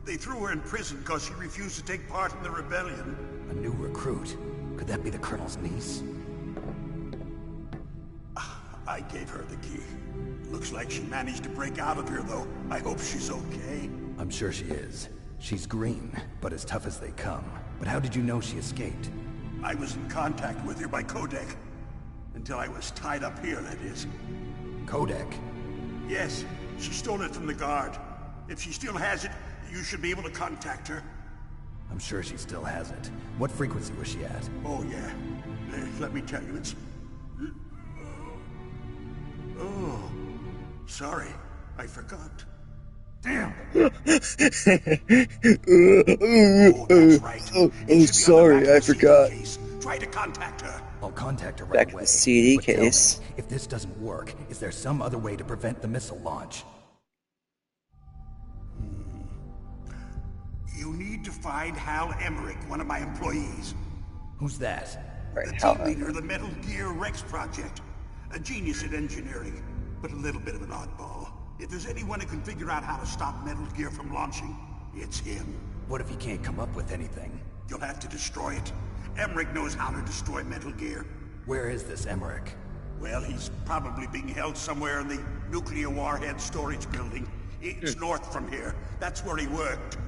They threw her in prison because she refused to take part in the rebellion. A new recruit? Could that be the Colonel's niece? I gave her the key. Looks like she managed to break out of here, though. I hope she's okay. I'm sure she is. She's green, but as tough as they come. But how did you know she escaped? I was in contact with her by codec. Until I was tied up here, that is. Codec? Yes, she stole it from the guard. If she still has it, you should be able to contact her. I'm sure she still has it. What frequency was she at? Oh, yeah. Let me tell you, it's... Oh, sorry. I forgot. Damn! Oh, that's right. Oh, sorry, I forgot. Try to contact her. I'll contact her right Back away. in the CD But tell me, case. if this doesn't work, is there some other way to prevent the missile launch? You need to find Hal Emmerich, one of my employees. Who's that? Right, The Hal team leader of the Metal Gear Rex project. A genius at engineering, but a little bit of an oddball. If there's anyone who can figure out how to stop Metal Gear from launching, it's him. What if he can't come up with anything? You'll have to destroy it. Emmerich knows how to destroy Metal Gear. Where is this Emmerich? Well, he's probably being held somewhere in the nuclear warhead storage building. It's north from here. That's where he worked.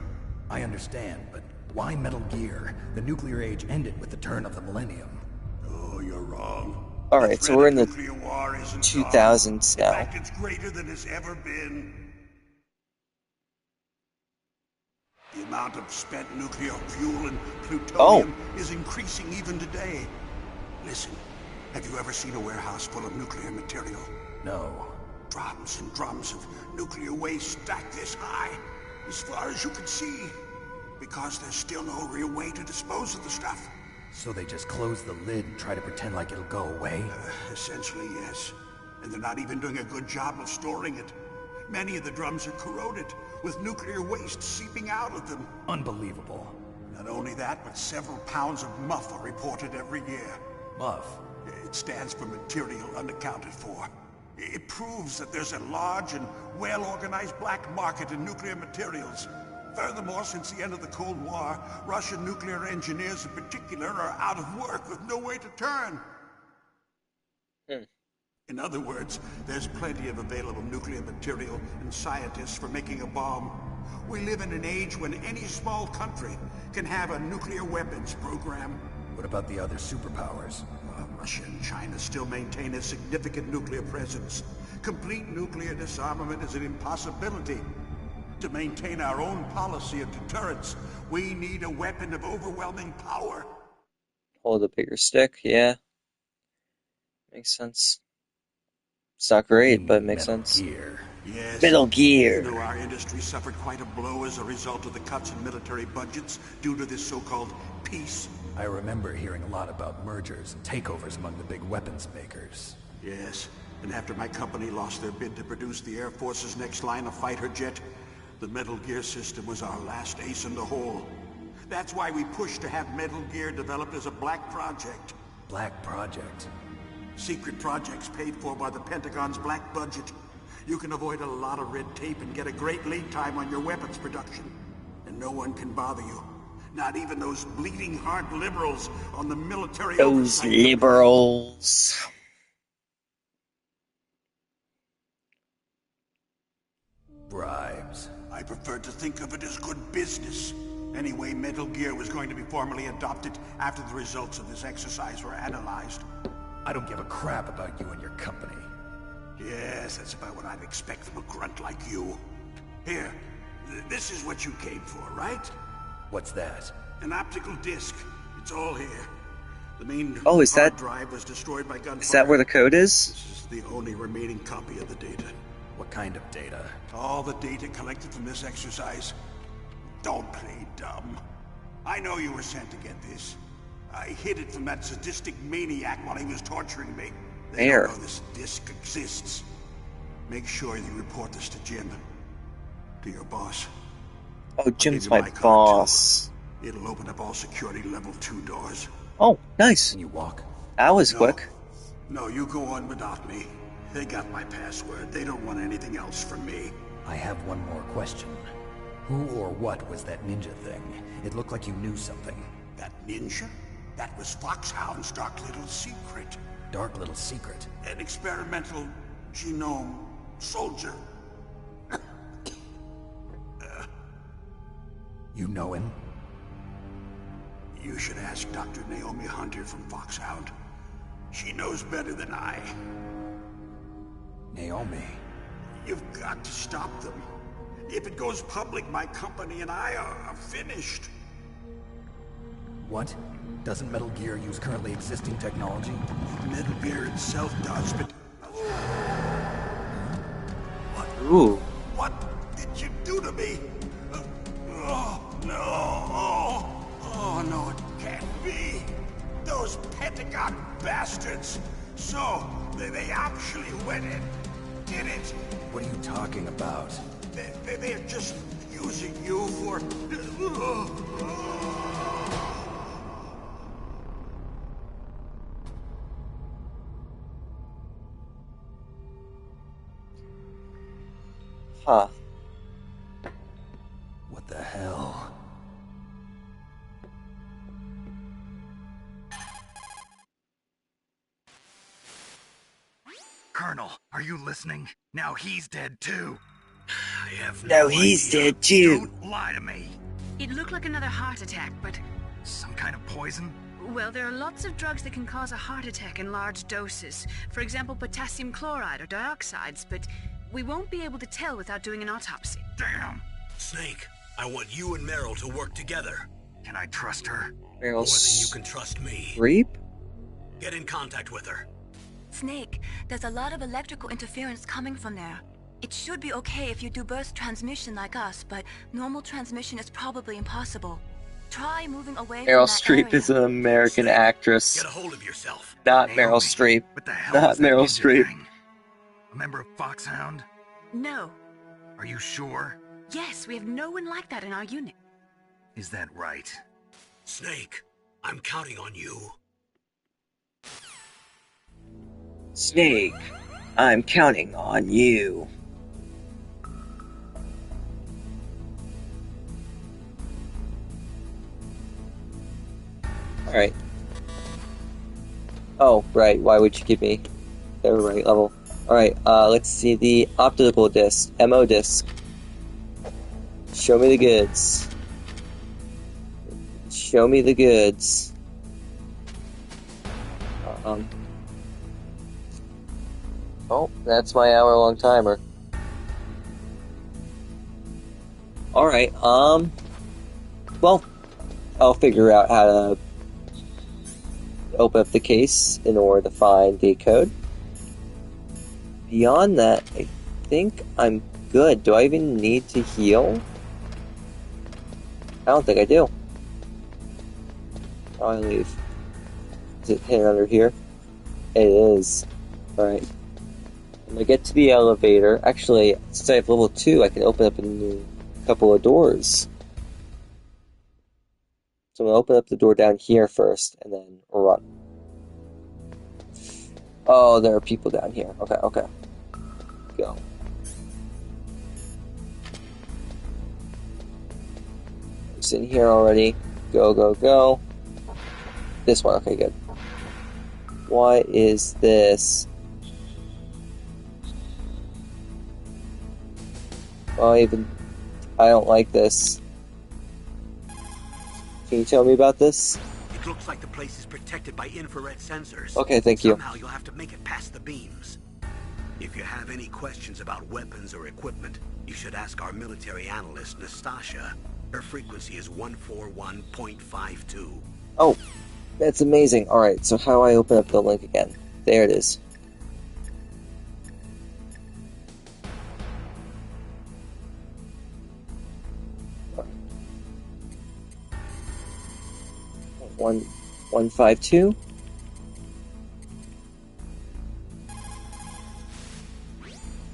I understand, but why Metal Gear? The nuclear age ended with the turn of the millennium. Oh, you're wrong. Alright, so we're in the nuclear war isn't 2000s gone. now. In fact, it's greater than it's ever been. The amount of spent nuclear fuel and plutonium is increasing even today. Listen, have you ever seen a warehouse full of nuclear material? No. Drums and drums of nuclear waste stacked this high, as far as you can see. Because there's still no real way to dispose of the stuff. So they just close the lid and try to pretend like it'll go away? Essentially, yes. And they're not even doing a good job of storing it. Many of the drums are corroded, with nuclear waste seeping out of them. Unbelievable. Not only that, but several pounds of MUF are reported every year. MUF? It stands for material unaccounted for. It proves that there's a large and well-organized black market in nuclear materials. Furthermore, since the end of the Cold War, Russian nuclear engineers in particular are out of work with no way to turn. In other words, there's plenty of available nuclear material and scientists for making a bomb. We live in an age when any small country can have a nuclear weapons program. What about the other superpowers? Russia and China still maintain a significant nuclear presence. Complete nuclear disarmament is an impossibility. To maintain our own policy of deterrence, we need a weapon of overwhelming power. Hold a bigger stick, yeah. Makes sense. It's not great, but it makes sense. Gear. Yes. Metal Gear. You know, our industry suffered quite a blow as a result of the cuts in military budgets due to this so-called peace. I remember hearing a lot about mergers and takeovers among the big weapons makers. Yes, and after my company lost their bid to produce the Air Force's next line of fighter jet, the Metal Gear system was our last ace in the hole. That's why we pushed to have Metal Gear developed as a black project. Black project? Secret projects paid for by the Pentagon's black budget. You can avoid a lot of red tape and get a great lead time on your weapons production. And no one can bother you. Not even those bleeding heart liberals on the military Those oversight. liberals. Bribes. I prefer to think of it as good business. Anyway, Metal Gear was going to be formally adopted after the results of this exercise were analyzed. I don't give a crap about you and your company. Yes, that's about what I'd expect from a grunt like you. Here, this is what you came for, right? What's that? An optical disc. It's all here. The main is hard that- drive was destroyed by gunfire. Is that where the code is? This is the only remaining copy of the data. What kind of data? All the data collected from this exercise. Don't play dumb. I know you were sent to get this. I hid it from that sadistic maniac while he was torturing me. They There. don't know this disc exists. Make sure you report this to Jim. To your boss. Oh, Jim's Give you my code, too. boss. It'll open up all security level 2 doors. Oh, nice. Can you walk? That was No. quick. No, you go on without me. They got my password. They don't want anything else from me. I have one more question. Who or what was that ninja thing? It looked like you knew something. That ninja? That was Foxhound's dark little secret. Dark little secret? An experimental genome soldier. You know him? You should ask Dr. Naomi Hunter from Foxhound. She knows better than I. Naomi? You've got to stop them. If it goes public, my company and I are finished. What? Doesn't Metal Gear use currently existing technology? Metal Gear itself does, but... What? Ooh. What did you do to me? Oh, no. Oh, no, it can't be. Those Pentagon bastards. So, they actually went and did it. What are you talking about? They're just using you for... Huh. What the hell? Colonel, are you listening? Now he's dead too. I have No, he's dead too. Don't lie to me. It looked like another heart attack, but... Some kind of poison? Well, there are lots of drugs that can cause a heart attack in large doses. For example, potassium chloride or dioxides, but we won't be able to tell without doing an autopsy. Damn. Snake, I want you and Meryl to work together. Can I trust her? Meryl More than you can trust me. Streep? Get in contact with her. Snake, there's a lot of electrical interference coming from there. It should be okay if you do burst transmission like us, but normal transmission is probably impossible. Try moving away Meryl from that Streep area. is an American actress. Get a hold of yourself. Not Naomi, Meryl Streep. What the hell Not is that Meryl ninja Streep. thing? A member of Foxhound? No. Are you sure? Yes, we have no one like that in our unit. Is that right? Snake, I'm counting on you. Snake, I'm counting on you. Alright. Oh, right, why would you give me the right level? Alright, let's see the optical disc, MO disc. Show me the goods. Show me the goods. Oh, that's my hour-long timer. Alright, well, I'll figure out how to open up the case in order to find the code. Beyond that, I think I'm good. Do I even need to heal? I don't think I do. How do I leave? Is it hidden under here? It is. Alright. When I get to the elevator, actually, since I have level 2, I can open up a new couple of doors. So I'm gonna open up the door down here first, and then run. Oh, there are people down here. Okay, okay. Go. It's in here already. Go, go, go. This one, okay, good. What is this? I don't like this. Can you tell me about this? It looks like the place is protected by infrared sensors. Okay, thank you. Somehow you'll have to make it past the beams. If you have any questions about weapons or equipment, you should ask our military analyst, Nastasha. Her frequency is 141.52. Oh, that's amazing. Alright, so how do I open up the link again? There it is. One, 152.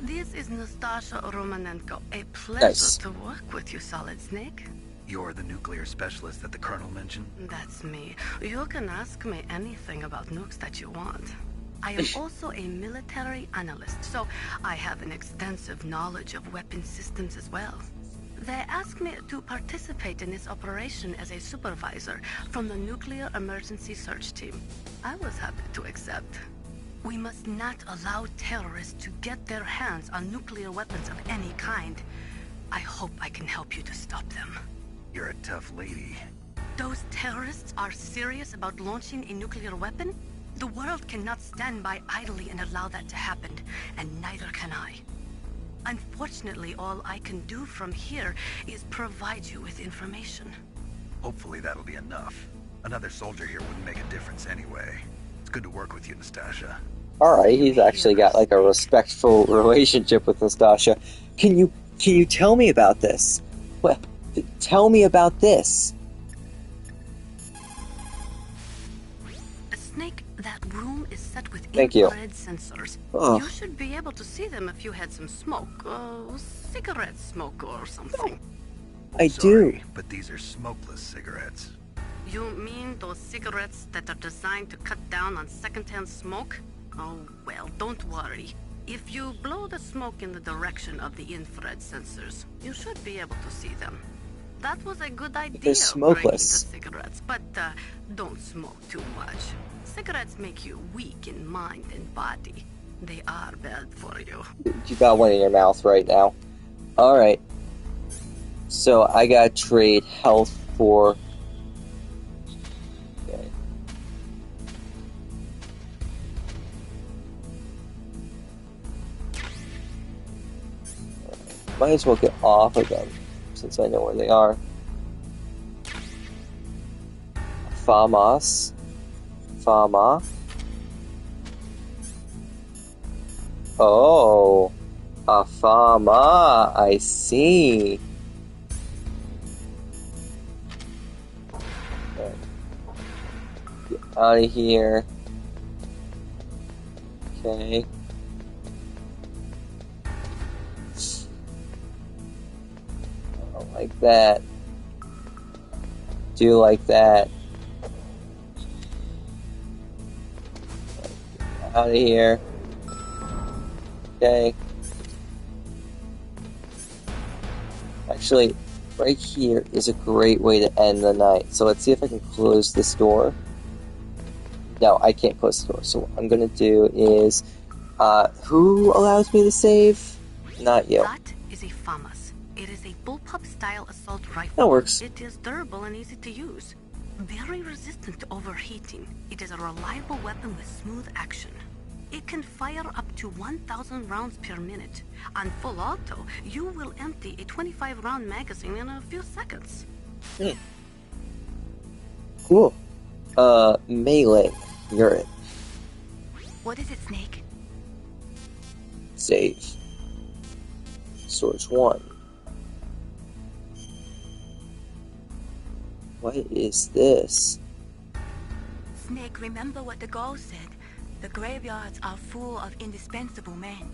This is Nastasha Romanenko. A pleasure Nice. to work with you, Solid Snake. You're the nuclear specialist that the Colonel mentioned? That's me. You can ask me anything about nukes that you want. I am also a military analyst, so I have an extensive knowledge of weapon systems as well. They asked me to participate in this operation as a supervisor from the Nuclear Emergency Search Team. I was happy to accept. We must not allow terrorists to get their hands on nuclear weapons of any kind. I hope I can help you to stop them. You're a tough lady. Those terrorists are serious about launching a nuclear weapon? The world cannot stand by idly and allow that to happen, and neither can I. Unfortunately, all I can do from here is provide you with information. Hopefully that'll be enough. Another soldier here wouldn't make a difference anyway. It's good to work with you, Nastasha. Alright, he's actually got like a respectful relationship with Nastasha. Can you tell me about this? Well, tell me about this. Snake, that room is set with Thank you. infrared sensors. Oh. You should be able to see them if you had some smoke. Cigarette smoke or something. I do. But these are smokeless cigarettes. You mean those cigarettes that are designed to cut down on secondhand smoke? Oh, well, don't worry. If you blow the smoke in the direction of the infrared sensors, you should be able to see them. That was a good idea. They're smokeless. The cigarettes, but don't smoke too much. Cigarettes make you weak in mind and body. They are bad for you. You got one in your mouth right now. Alright. So I gotta trade health for... Okay. Might as well get off of them, since I know where they are. FAMAS. Fama. Oh, a Fama. I see. Okay. Get out of here. Okay. I don't like that. Do like that. Out of here. Okay. Actually, right here is a great way to end the night. So let's see if I can close this door. No, I can't close the door. So what I'm gonna do is, who allows me to save? Not you. That is a FAMAS. It is a bullpup-style assault rifle. That works. It is durable and easy to use. Very resistant to overheating. It is a reliable weapon with smooth action. It can fire up to 1,000 rounds per minute. On full auto, you will empty a 25-round magazine in a few seconds. Cool. Melee. You're it. What is it, Snake? Save. Source 1. What is this? Snake, remember what the Gaul said. The graveyards are full of indispensable men.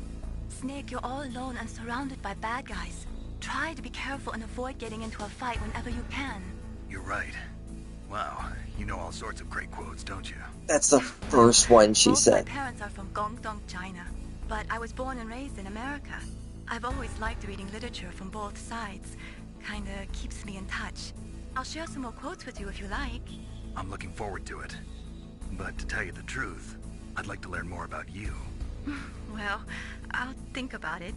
Snake, you're all alone and surrounded by bad guys. Try to be careful and avoid getting into a fight whenever you can. You're right. Wow, you know all sorts of great quotes, don't you? That's the first one she Both said. my parents are from Guangdong, China, but I was born and raised in America. I've always liked reading literature from both sides. Kinda keeps me in touch. I'll share some more quotes with you if you like. I'm looking forward to it. But to tell you the truth, I'd like to learn more about you. Well, I'll think about it.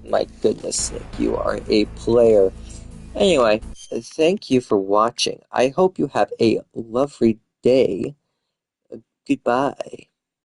My goodness, Nick, you are a player. Anyway, thank you for watching. I hope you have a lovely day. Goodbye.